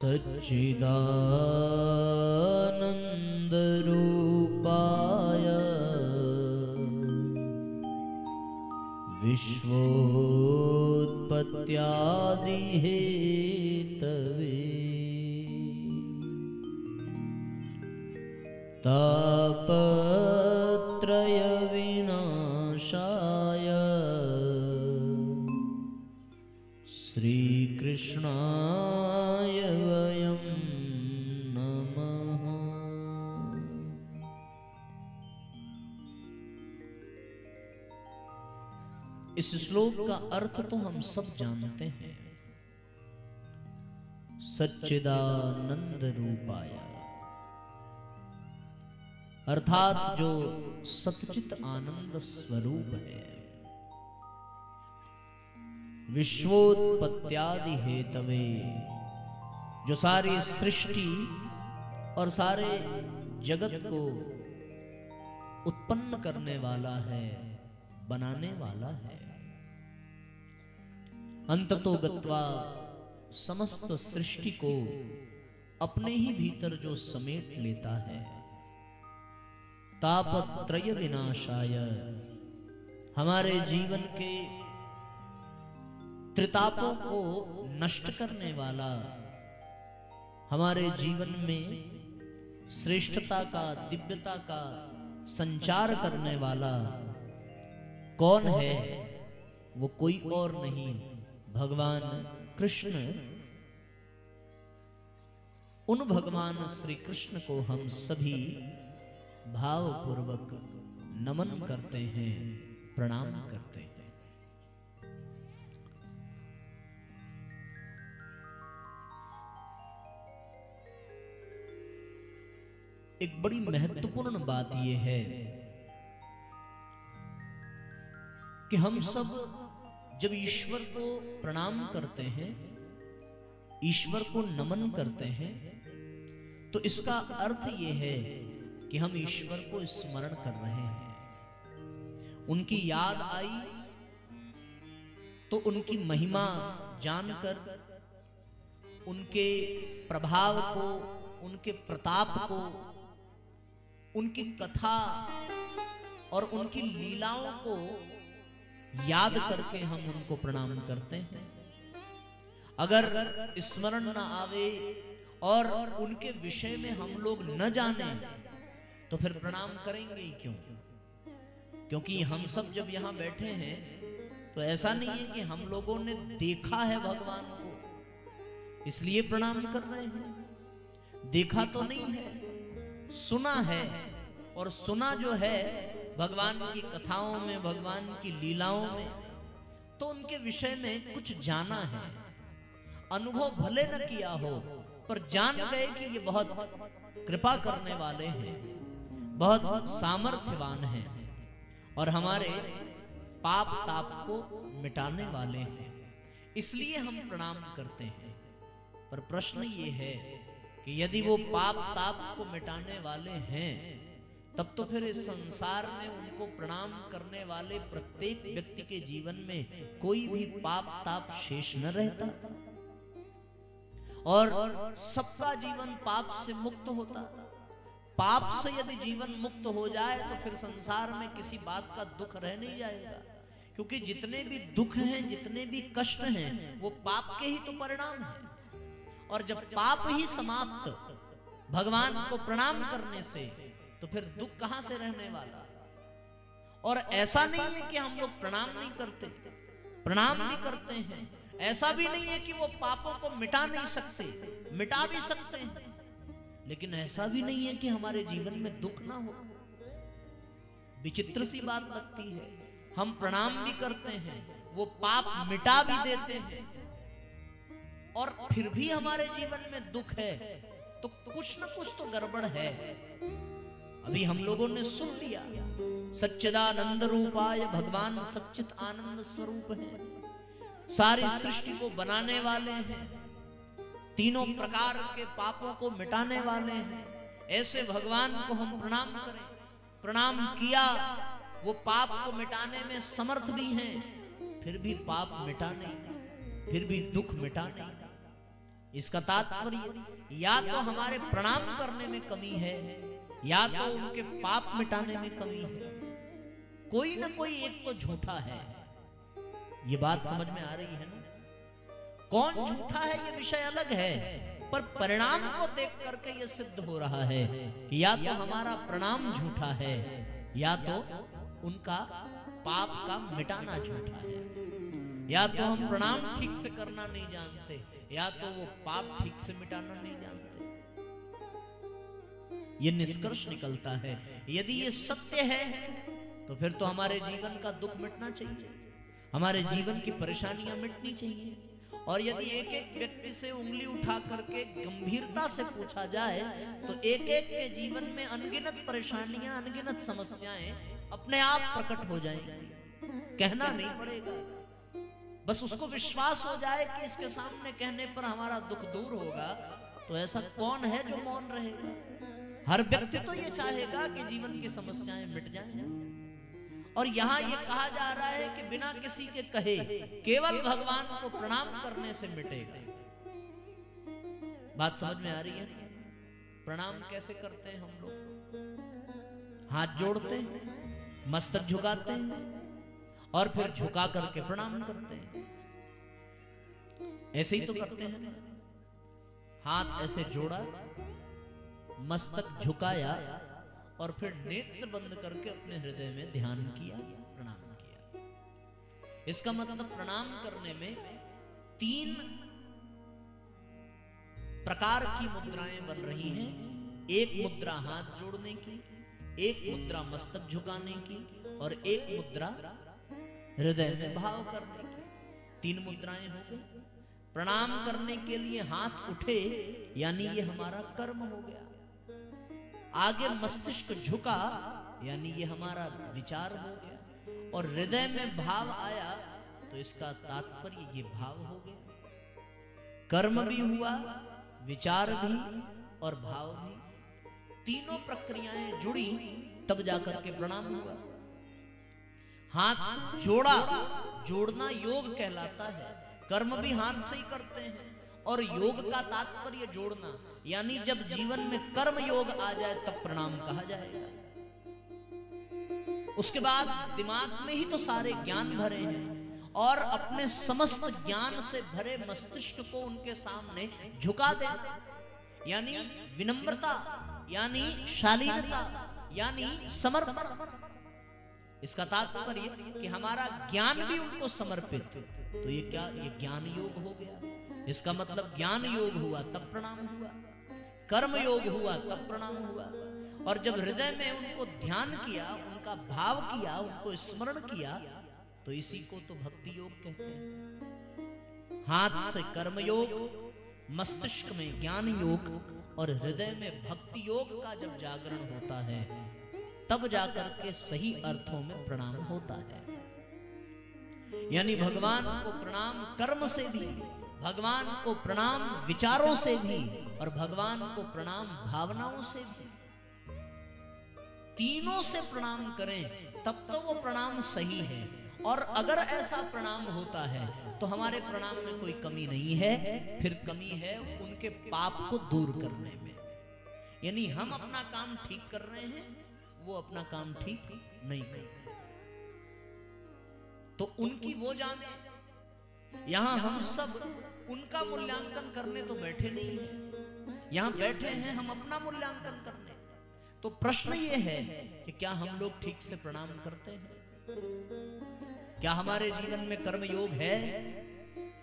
सच्चिदानन्दरूपाय विश्वोत्पत्त्यादिहेतवे तापत्रयविनाशाय श्रीकृष्णाय वयं नमः। इस श्लोक का अर्थ तो हम सब जानते हैं, सच्चिदानंद रूपाय, अर्थात जो सच्चित आनंद स्वरूप है। विश्वोत्पत्त्यादि हेतवे, जो सारी सृष्टि और सारे जगत को उत्पन्न करने वाला है, बनाने वाला है। अंततो गत्वा समस्त सृष्टि को अपने ही भीतर जो समेट लेता है। तापत्रय विनाशाय, हमारे जीवन के त्रितापों को नष्ट करने वाला, हमारे जीवन में श्रेष्ठता का, दिव्यता का संचार करने वाला कौन है? वो कोई और नहीं, भगवान कृष्ण। उन भगवान श्री कृष्ण को हम सभी भावपूर्वक नमन करते हैं, प्रणाम करते हैं। एक बड़ी महत्वपूर्ण बात यह है कि हम सब जब ईश्वर को प्रणाम करते हैं, ईश्वर को नमन करते हैं, तो इसका अर्थ यह है कि हम ईश्वर को स्मरण कर रहे हैं। उनकी याद आई तो उनकी महिमा जानकर, उनके प्रभाव को, उनके प्रताप को, उनकी कथा और उनकी लीलाओं को याद करके हम उनको प्रणाम करते हैं। अगर स्मरण न आवे और उनके विषय में हम लोग न जाने तो फिर प्रणाम करेंगे ही क्यों? क्योंकि हम सब जब यहाँ बैठे हैं तो ऐसा नहीं है कि हम लोगों ने देखा है भगवान को इसलिए प्रणाम कर रहे हैं। देखा तो नहीं है, सुना है, और सुना जो है भगवान की कथाओं में, भगवान की लीलाओं में, तो उनके विषय में कुछ जाना है। अनुभव भले न किया हो पर जान गए कि ये बहुत कृपा करने वाले हैं, बहुत सामर्थ्यवान हैं और हमारे पाप ताप को मिटाने वाले हैं, इसलिए हम प्रणाम करते हैं। पर प्रश्न ये है कि यदि वो पाप ताप को मिटाने वाले हैं, तब तो फिर इस संसार में उनको प्रणाम करने वाले प्रत्येक व्यक्ति के जीवन में कोई भी पाप ताप शेष न रहता और सबका जीवन पाप से मुक्त होता। पाप से यदि जीवन मुक्त हो जाए तो फिर संसार में किसी बात का दुख रह नहीं जाएगा, क्योंकि जितने भी दुख हैं, जितने भी कष्ट हैं, वो पाप के ही तो परिणाम हैं। और जब पाप ही समाप्त भगवान को प्रणाम करने से, तो फिर दुख कहां से रहने वाला? और ऐसा नहीं है कि हम लोग प्रणाम नहीं करते, प्रणाम भी करते हैं। ऐसा भी नहीं है कि वो पापों को मिटा नहीं सकते, मिटा भी सकते हैं। लेकिन ऐसा भी नहीं है कि हमारे जीवन में दुख ना हो। विचित्र सी बात लगती है, हम प्रणाम भी करते हैं, वो पाप मिटा भी देते हैं, और फिर भी हमारे जीवन में दुख है, तो कुछ न कुछ तो गड़बड़ है। अभी हम लोगों ने सुन लिया, सच्चिदानंद रूपाय, भगवान सच्चित आनंद स्वरूप है, सारी सृष्टि को बनाने वाले हैं, तीनों प्रकार के पापों को मिटाने वाले हैं। ऐसे भगवान को हम प्रणाम करें। प्रणाम किया, वो पाप को मिटाने में समर्थ भी हैं, फिर भी पाप मिटा नहीं, फिर भी दुख मिटा नहीं। इसका तात्पर्य या तो हमारे प्रणाम करने में कमी है, या तो उनके पाप मिटाने में कमी है। कोई ना कोई एक तो झूठा है। ये बात समझ में आ रही है ना? कौन झूठा है ये विषय अलग है, पर परिणाम को देख करके ये सिद्ध हो रहा है कि या तो हमारा प्रणाम झूठा है, या तो उनका पाप का मिटाना झूठा है। या तो हम प्रणाम ठीक से करना नहीं जानते, या तो वो पाप ठीक से मिटाना नहीं जानते। ये निष्कर्ष निकलता है। यदि ये सत्य है तो फिर तो हमारे जीवन का दुख मिटना चाहिए, हमारे जीवन की परेशानियां मिटनी चाहिए। और यदि एक एक व्यक्ति से उंगली उठा करके गंभीरता से पूछा जाए तो एक एक के जीवन में अनगिनत परेशानियां, अनगिनत समस्याएं अपने आप प्रकट हो जाएंगी। कहना नहीं पड़ेगा, बस उसको विश्वास हो जाए कि इसके सामने कहने पर हमारा दुख दूर होगा। तो ऐसा कौन है जो मौन रहेगा? हर व्यक्ति तो ये चाहेगा कि जीवन की समस्याएं मिट जाएं। और यहाँ ये कहा जा रहा है कि बिना किसी के कहे केवल भगवान को प्रणाम करने से मिटेगा। बात समझ में आ रही है? प्रणाम कैसे करते हैं हम लोग? हाथ जोड़ते हैं, मस्तक झुकाते हैं और फिर झुका करके प्रणाम करते हैं। ऐसे ही तो करते हैं। हाथ ऐसे जोड़ा, मस्तक झुकाया और फिर नेत्र बंद करके अपने हृदय में ध्यान किया, प्रणाम किया। इसका मतलब प्रणाम करने में 3 प्रकार की मुद्राएं बन रही हैं। एक मुद्रा हाथ जोड़ने की, एक मुद्रा मस्तक झुकाने की और एक मुद्रा हृदय में भाव करने की। 3 मुद्राएं हो गई। प्रणाम करने के लिए हाथ उठे यानी ये हमारा कर्म हो गया। आगे मस्तिष्क झुका यानी ये हमारा विचार हो गया। और हृदय में भाव आया तो इसका तात्पर्य ये भाव हो गया। कर्म भी हुआ, विचार भी और भाव भी। तीनों प्रक्रियाएं जुड़ी तब जाकर के प्रणाम हुआ। हाथ जोड़ा, जोड़ना योग कहलाता है। कर्म भी हाथ से ही करते हैं और योग का तात्पर्य जोड़ना, यानी जब जीवन में कर्म योग आ जाए तब प्रणाम कहा जाएगा। उसके बाद दिमाग में ही तो सारे ज्ञान भरे हैं और अपने समस्त ज्ञान से भरे मस्तिष्क को उनके सामने झुका देना, यानी विनम्रता, यानी शालीनता, यानी समर्पण। इसका तात्पर्य कि हमारा ज्ञान भी उनको समर्पित। तो ये क्या? ये ज्ञान योग हो गया। इसका मतलब ज्ञान योग हुआ तब प्रणाम हुआ, कर्म योग हुआ तब प्रणाम हुआ। और जब हृदय में उनको ध्यान किया, उनका भाव किया, उनको स्मरण किया, तो इसी को तो भक्ति योग कहते हैं। हाथ से कर्म योग, मस्तिष्क में ज्ञान योग और हृदय में भक्ति योग का जब जागरण होता है तब जाकर के सही अर्थों में प्रणाम होता है। यानी भगवान को प्रणाम कर्म से भी, भगवान को प्रणाम विचारों से भी और भगवान को प्रणाम भावनाओं से भी। तीनों से प्रणाम करें तब तो वो प्रणाम सही है। और अगर ऐसा प्रणाम होता है तो हमारे प्रणाम में कोई कमी नहीं है, फिर कमी है उनके पाप को दूर करने में। यानी हम अपना काम ठीक कर रहे हैं, वो अपना काम ठीक नहीं कर रहे, तो उनकी वो जाने। यहां हम सब उनका मूल्यांकन करने तो बैठे नहीं हैं, यहां बैठे हैं हम अपना मूल्यांकन करने। तो प्रश्न ये है कि क्या हम लोग ठीक से प्रणाम करते हैं? क्या हमारे जीवन में कर्म योग है?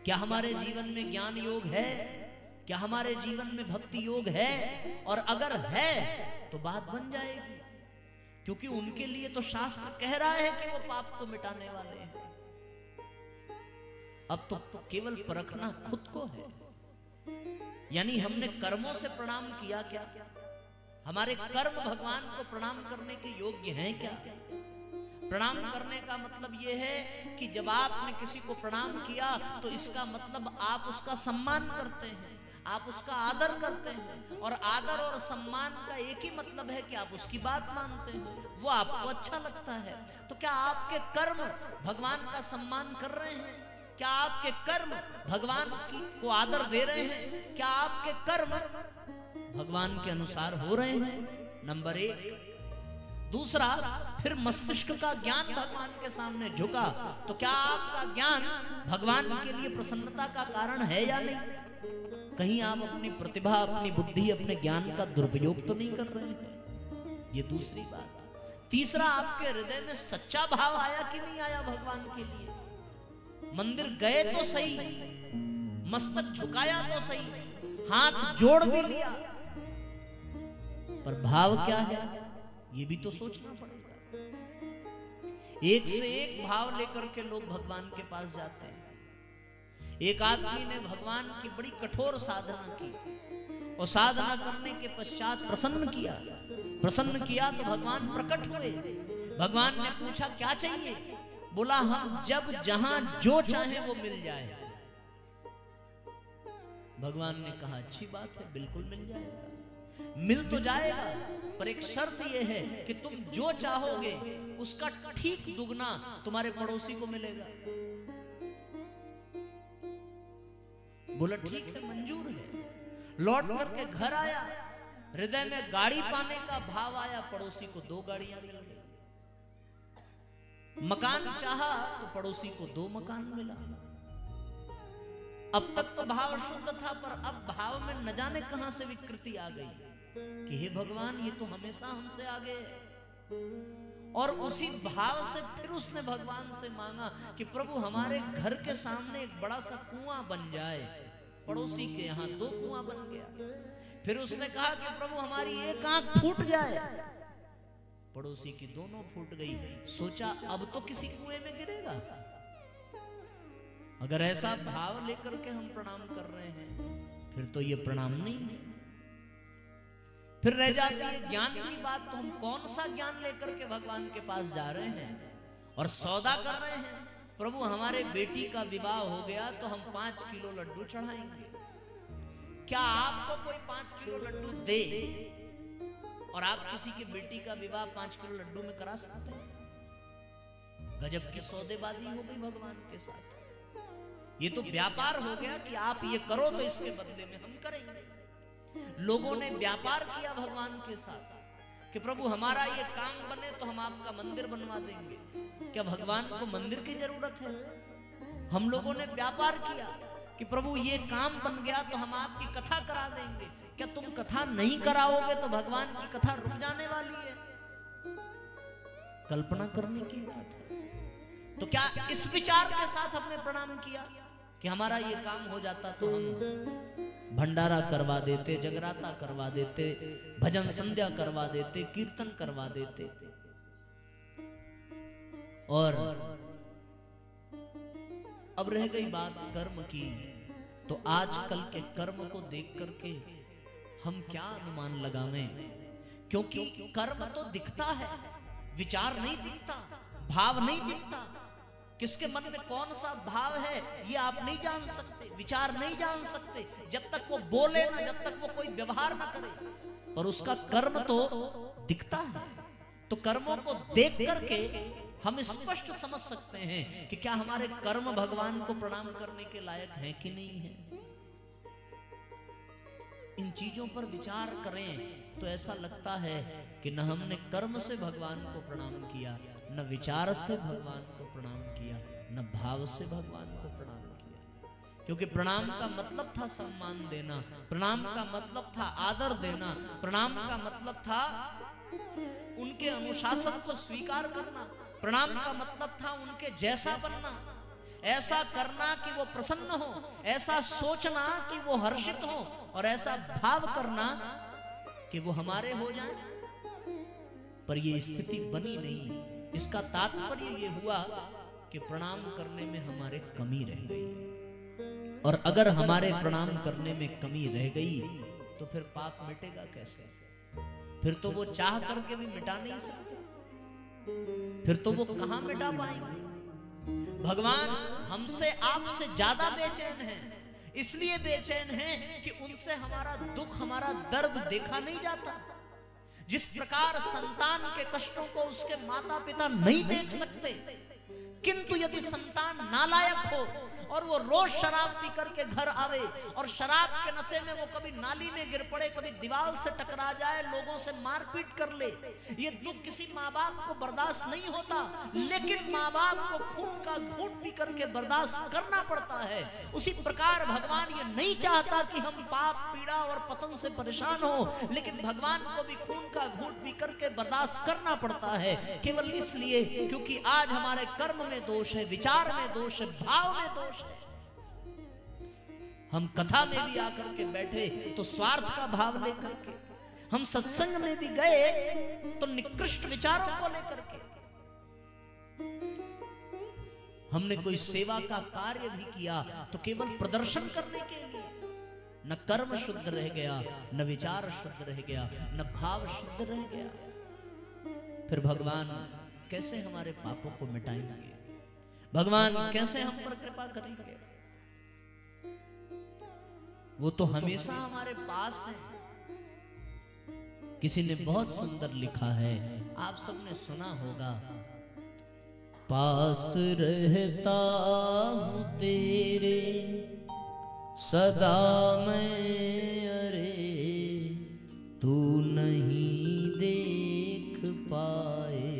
क्या हमारे जीवन में ज्ञान योग है? क्या हमारे जीवन में भक्ति योग है? और अगर है तो बात बन जाएगी, क्योंकि उनके लिए तो शास्त्र कह रहा है कि वो पाप को मिटाने वाले हैं। अब तो केवल परखना खुद को है। यानी हमने कर्मों से प्रणाम किया क्या? हमारे कर्म भगवान को प्रणाम करने के योग्य हैं क्या? प्रणाम करने का मतलब यह है कि जब आपने किसी को प्रणाम किया तो इसका मतलब आप उसका सम्मान करते हैं, आप उसका आदर करते हैं। और आदर और सम्मान का एक ही मतलब है कि आप उसकी बात मानते हैं, वो आपको अच्छा लगता है। तो क्या आपके कर्म भगवान का सम्मान कर रहे हैं? क्या आपके कर्म भगवान को आदर दे रहे हैं? क्या आपके कर्म भगवान के अनुसार हो रहे हैं? नंबर 1। दूसरा, फिर मस्तिष्क का ज्ञान भगवान के सामने झुका तो क्या आपका ज्ञान भगवान के लिए प्रसन्नता का कारण है या नहीं? कहीं आप अपनी प्रतिभा, अपनी बुद्धि, अपने ज्ञान का दुरुपयोग तो नहीं कर रहे हैं? ये दूसरी बात। तीसरा, आपके हृदय में सच्चा भाव आया कि नहीं आया भगवान के लिए? मंदिर गए तो सही, मस्तक झुकाया तो सही, हाथ जोड़ भी लिया, पर भाव क्या है ये भी तो सोचना पड़ेगा। एक से एक भाव लेकर के लोग भगवान के पास जाते हैं। एक आदमी ने भगवान की बड़ी कठोर साधना की और साधना करने के पश्चात प्रसन्न किया तो भगवान प्रकट हुए। भगवान ने पूछा क्या चाहिए? बोला हम जब जहां जो चाहे वो मिल जाए। भगवान ने कहा अच्छी बात है, बिल्कुल मिल जाएगा। मिल तो जाएगा, पर एक शर्त यह है कि तुम जो चाहोगे उसका ठीक दुगना तुम्हारे पड़ोसी को मिलेगा। बोला ठीक है, मंजूर है। लौट करके घर आया, हृदय में गाड़ी पाने का भाव आया, पड़ोसी को 2 गाड़ियां मिल गई। मकान चाहा तो पड़ोसी को 2 मकान मिला। अब तक तो भाव शुद्ध था, पर अब भाव में न जाने कहां से विकृति आ गई कि हे भगवान ये तो हमेशा हमसे आगे है। और उसी भाव से फिर उसने भगवान से मांगा कि प्रभु हमारे घर के सामने एक बड़ा सा कुआं बन जाए। पड़ोसी के यहाँ 2 कुआं बन गया। फिर उसने कहा कि प्रभु हमारी एक आंख फूट जाए। पड़ोसी की दोनों फूट गई। सोचा अब तो किसी कुएं में गिरेगा। अगर ऐसा भाव लेकर के हम प्रणाम कर रहे हैं फिर तो ये प्रणाम नहीं है। फिर रह जाती है ज्ञान की बात। तो हम कौन सा ज्ञान लेकर के भगवान के पास जा रहे हैं और सौदा कर रहे हैं? प्रभु हमारे बेटी का विवाह हो गया तो हम 5 किलो लड्डू चढ़ाएंगे। क्या आपको कोई 5 किलो लड्डू दे और आप किसी की बेटी का विवाह 5 किलो लड्डू में करा सकते हैं? गजब की सौदेबाजी हो गई भगवान के साथ। ये तो व्यापार हो गया कि आप ये करो तो इसके बदले में हम करेंगे। लोगों ने व्यापार किया भगवान के साथ कि प्रभु हमारा ये काम बने तो हम आपका मंदिर बनवा देंगे। क्या भगवान को मंदिर की जरूरत है? हम लोगों ने व्यापार किया कि प्रभु ये काम बन गया तो हम आपकी कथा करा देंगे। क्या तुम कथा नहीं कराओगे तो भगवान की कथा रुक जाने वाली है? कल्पना करने की बात है। तो क्या इस विचार के साथ हमने प्रणाम किया कि हमारा ये काम हो जाता तो हम भंडारा करवा देते, जगराता करवा देते, भजन संध्या करवा देते, कीर्तन करवा देते। और अब रह गई बात कर्म की। तो आजकल के कर्म को देख करके हम क्या अनुमान लगावें? क्योंकि कर्म तो दिखता है, विचार नहीं दिखता, भाव नहीं दिखता। किसके मन में कौन सा भाव है ये आप नहीं जान सकते, विचार नहीं जान सकते जब तक वो बोले ना, जब तक वो कोई व्यवहार ना करे। पर उसका कर्म तो दिखता है। तो कर्मों को देख करके हम स्पष्ट समझ सकते हैं कि क्या हमारे कर्म भगवान को प्रणाम करने के लायक हैं कि नहीं है। इन चीजों पर विचार करें तो ऐसा लगता है कि न हमने कर्म से भगवान को प्रणाम किया, न विचार से भगवान को प्रणाम किया, न भाव से भगवान को प्रणाम किया। क्योंकि प्रणाम का मतलब था सम्मान देना, प्रणाम का मतलब था आदर देना, प्रणाम का मतलब था उनके अनुशासन को स्वीकार करना, प्रणाम का मतलब था उनके जैसा बनना, ऐसा करना कि वो प्रसन्न हो, ऐसा सोचना कि वो हर्षित हो, और ऐसा भाव करना कि वो हमारे हो जाएं। पर ये स्थिति बनी नहीं। इसका तात्पर्य ये हुआ कि प्रणाम करने में हमारे कमी रह गई। और अगर हमारे प्रणाम करने में कमी रह गई तो फिर पाप मिटेगा कैसे? फिर तो वो चाह करके भी मिटा नहीं सकते, फिर तो वो कहां मिटा पाएंगे? भगवान हमसे आपसे ज्यादा बेचैन है। इसलिए बेचैन है कि उनसे हमारा दुख, हमारा दर्द देखा नहीं जाता। जिस प्रकार संतान के कष्टों को उसके माता पिता नहीं देख सकते, किंतु यदि संतान नालायक हो और वो रोज शराब पी करके घर आवे और शराब के नशे में वो कभी नाली में गिर पड़े, कभी दीवार से टकरा जाए, लोगों से मारपीट कर ले। ये दुख किसी माँ बाप को बर्दाश्त नहीं होता, लेकिन माँ बाप को खून का घूंट पी करके बर्दाश्त करना पड़ता है। उसी प्रकार भगवान ये नहीं चाहता कि हम पाप, पीड़ा और पतन से परेशान हो, लेकिन भगवान को भी खून का घूंट पी करके बर्दाश्त करना पड़ता है, केवल इसलिए क्योंकि आज हमारे कर्म में दोष है, विचार में दोष है, भाव में दोष है। हम कथा में भी आकर के बैठे तो स्वार्थ का भाव लेकर के, हम सत्संग में भी गए तो निकृष्ट विचारों को लेकर के, हमने कोई सेवा का कार्य भी किया तो केवल प्रदर्शन करने के लिए। न कर्म शुद्ध रह गया, न विचार शुद्ध रह गया, न भाव शुद्ध रह गया। फिर भगवान कैसे हमारे पापों को मिटाएंगे? भगवान कैसे हम पर कृपा करेंगे? वो तो हमेशा हमारे पास है। किसी ने बहुत सुंदर लिखा है, आप सबने सुना होगा, पास रहता हूं तेरे सदा मैं, अरे तू नहीं देख पाए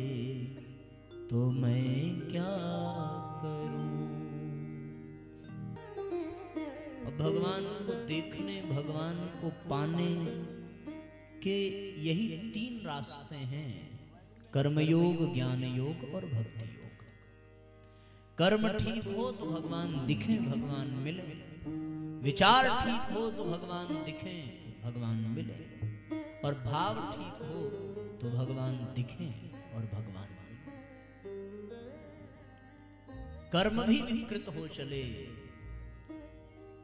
तो मैं क्या करूं। अब भगवान को देखने, भगवान को पाने के यही 3 रास्ते हैं, कर्मयोग, ज्ञान योग और भक्ति योग। कर्म ठीक हो तो भगवान दिखे, भगवान मिले। विचार ठीक हो तो भगवान दिखे, भगवान मिले। और भाव ठीक हो तो भगवान दिखे और भगवान मिले। कर्म भी विकृत हो चले,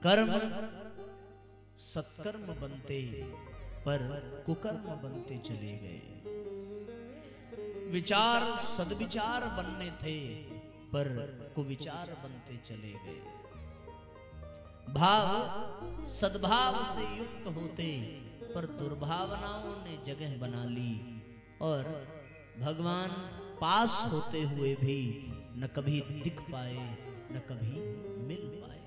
कर्म सत्कर्म बनते पर कुकर्म बनते चले गए। विचार सद्विचार बनने थे पर कुविचार बनते चले गए। भाव सद्भाव से युक्त होते पर दुर्भावनाओं ने जगह बना ली, और भगवान पास होते हुए भी न कभी दिख पाए, न कभी मिल पाए।